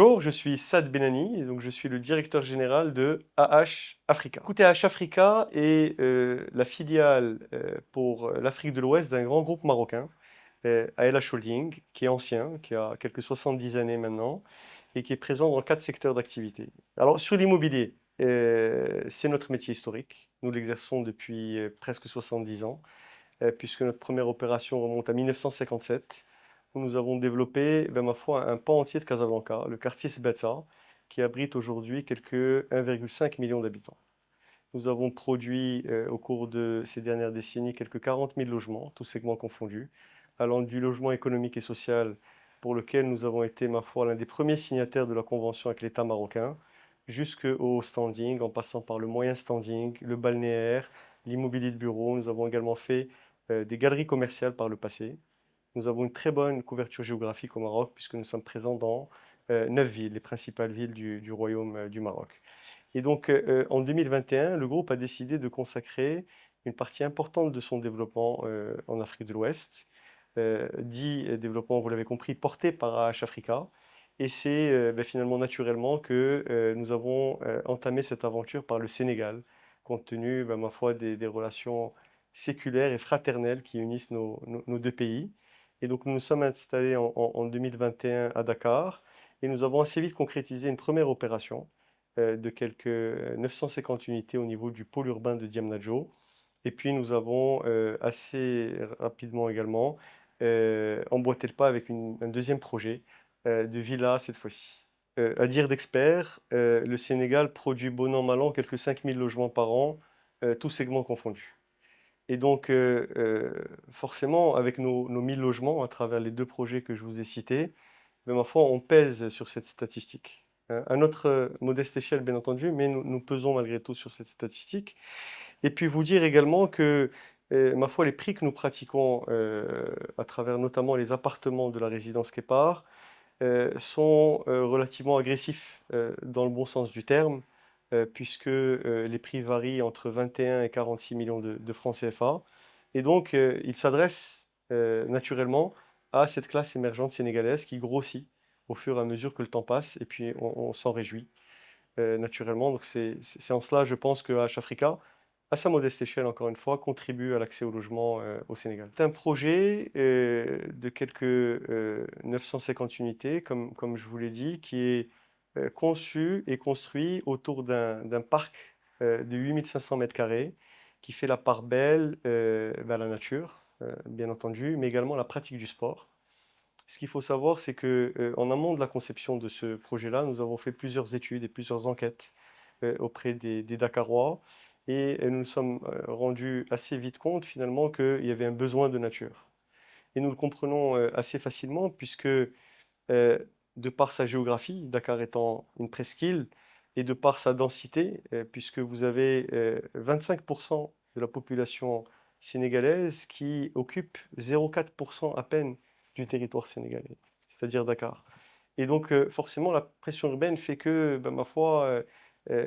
Bonjour, je suis Saad Benani et donc je suis le directeur général de AH Africa. Écoutez, AH Africa est la filiale pour l'Afrique de l'Ouest d'un grand groupe marocain, ALH Holding, qui est ancien, qui a quelques 70 années maintenant et qui est présent dans 4 secteurs d'activité. Alors sur l'immobilier, c'est notre métier historique. Nous l'exerçons depuis presque 70 ans, puisque notre première opération remonte à 1957 où nous avons développé, ben, ma foi, un pan entier de Casablanca, le quartier Sbetta, qui abrite aujourd'hui quelques 1,5 million d'habitants. Nous avons produit au cours de ces dernières décennies quelques 40 000 logements, tous segments confondus, allant du logement économique et social, pour lequel nous avons été, ma foi, l'un des premiers signataires de la convention avec l'État marocain, jusqu'au standing, en passant par le moyen standing, le balnéaire, l'immobilier de bureau. Nous avons également fait des galeries commerciales par le passé. Nous avons une très bonne couverture géographique au Maroc, puisque nous sommes présents dans 9 villes, les principales villes du Royaume du Maroc. Et donc, en 2021, le groupe a décidé de consacrer une partie importante de son développement en Afrique de l'Ouest, dit développement, vous l'avez compris, porté par AH Africa. Et c'est finalement naturellement que nous avons entamé cette aventure par le Sénégal, compte tenu, ma foi, des relations séculaires et fraternelles qui unissent nos deux pays. Et donc, nous nous sommes installés en 2021 à Dakar et nous avons assez vite concrétisé une première opération de quelques 950 unités au niveau du pôle urbain de Diamniadio. Et puis nous avons assez rapidement également emboîté le pas avec un deuxième projet de villa cette fois-ci. À dire d'experts, le Sénégal produit bon an mal an quelques 5000 logements par an, tous segments confondus. Et donc forcément, avec nos 1000 logements à travers les deux projets que je vous ai cités, mais ma foi, on pèse sur cette statistique. À notre modeste échelle, bien entendu, mais nous pesons malgré tout sur cette statistique. Et puis vous dire également que, ma foi, les prix que nous pratiquons à travers notamment les appartements de la résidence Képar sont relativement agressifs dans le bon sens du terme, puisque les prix varient entre 21 et 46 millions de francs CFA. Et donc, ils s'adressent naturellement à cette classe émergente sénégalaise qui grossit au fur et à mesure que le temps passe, et puis on s'en réjouit naturellement. Donc c'est en cela, je pense, que H Africa, à sa modeste échelle, encore une fois, contribue à l'accès au logement au Sénégal. C'est un projet de quelques 950 unités, comme je vous l'ai dit, qui est conçu et construit autour d'un parc de 8500 mètres carrés, qui fait la part belle à la nature, bien entendu, mais également la pratique du sport. Ce qu'il faut savoir, c'est que en amont de la conception de ce projet-là, nous avons fait plusieurs études et plusieurs enquêtes auprès des Dakarois et nous nous sommes rendus assez vite compte finalement qu'il y avait un besoin de nature. Et nous le comprenons assez facilement puisque de par sa géographie, Dakar étant une presqu'île, et de par sa densité, puisque vous avez 25% de la population sénégalaise qui occupe 0,4% à peine du territoire sénégalais, c'est-à-dire Dakar. Et donc forcément, la pression urbaine fait que, ben, ma foi, euh,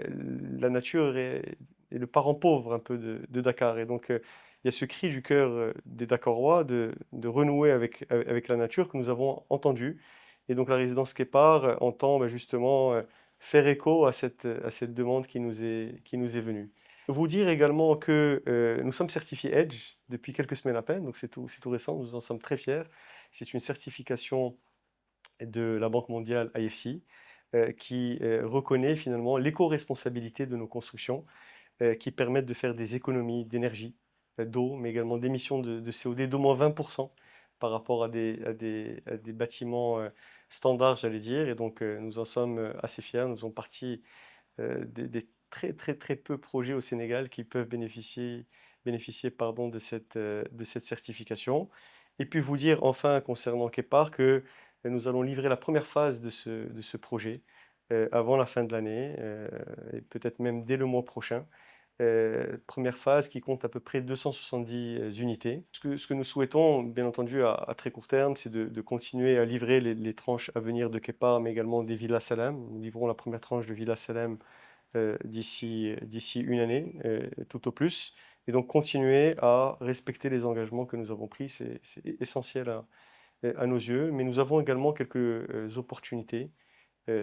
la nature est le parent pauvre un peu de Dakar. Et donc il y a ce cri du cœur des Dakarois de renouer avec la nature que nous avons entendu. Et donc la résidence Képar entend justement faire écho à cette demande qui nous est venue. Vous dire également que nous sommes certifiés EDGE depuis quelques semaines à peine, donc c'est tout récent, nous en sommes très fiers. C'est une certification de la Banque mondiale IFC qui reconnaît finalement l'éco-responsabilité de nos constructions qui permettent de faire des économies d'énergie, d'eau, mais également d'émissions de CO2 d'au moins 20% par rapport à des bâtiments standards, j'allais dire. Et donc, nous en sommes assez fiers. Nous sommes partis des très, très, très peu projets au Sénégal qui peuvent bénéficier pardon, de cette certification. Et puis vous dire enfin concernant Kepar que nous allons livrer la première phase de ce projet avant la fin de l'année et peut-être même dès le mois prochain. Première phase qui compte à peu près 270 unités. Ce que nous souhaitons, bien entendu, à très court terme, c'est de continuer à livrer les tranches à venir de Kepar, mais également des Villas Salem. Nous livrons la première tranche de Villas Salem d'ici une année, tout au plus. Et donc continuer à respecter les engagements que nous avons pris, c'est essentiel à nos yeux. Mais nous avons également quelques opportunités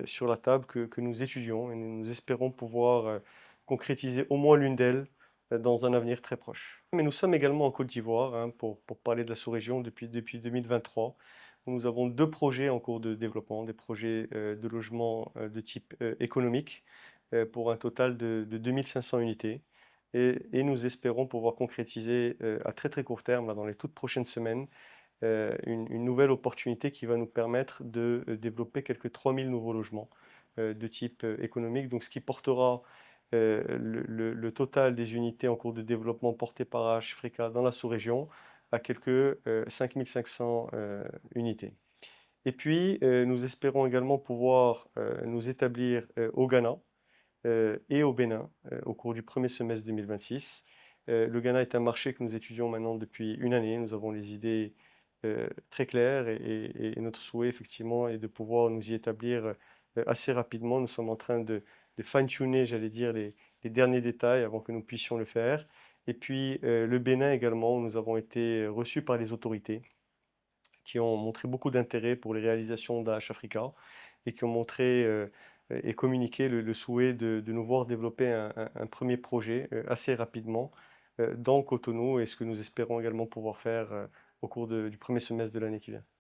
sur la table que nous étudions et nous espérons pouvoir concrétiser au moins l'une d'elles dans un avenir très proche. Mais nous sommes également en Côte d'Ivoire, hein, pour parler de la sous-région depuis 2023. Nous avons deux projets en cours de développement, des projets de logement de type économique pour un total de 2500 unités. Et nous espérons pouvoir concrétiser à très très court terme, là, dans les toutes prochaines semaines, une nouvelle opportunité qui va nous permettre de développer quelques 3000 nouveaux logements de type économique. Donc, ce qui portera le total des unités en cours de développement portées par AH Africa dans la sous-région à quelques 5500 unités. Et puis, nous espérons également pouvoir nous établir au Ghana et au Bénin au cours du premier semestre 2026. Le Ghana est un marché que nous étudions maintenant depuis une année. Nous avons les idées très claires et notre souhait, effectivement, est de pouvoir nous y établir assez rapidement. Nous sommes en train de fine-tuner, j'allais dire, les derniers détails avant que nous puissions le faire. Et puis, le Bénin également, où nous avons été reçus par les autorités qui ont montré beaucoup d'intérêt pour les réalisations d'AH Africa et qui ont montré et communiqué le souhait de nous voir développer un premier projet assez rapidement dans Cotonou et ce que nous espérons également pouvoir faire au cours du premier semestre de l'année qui vient.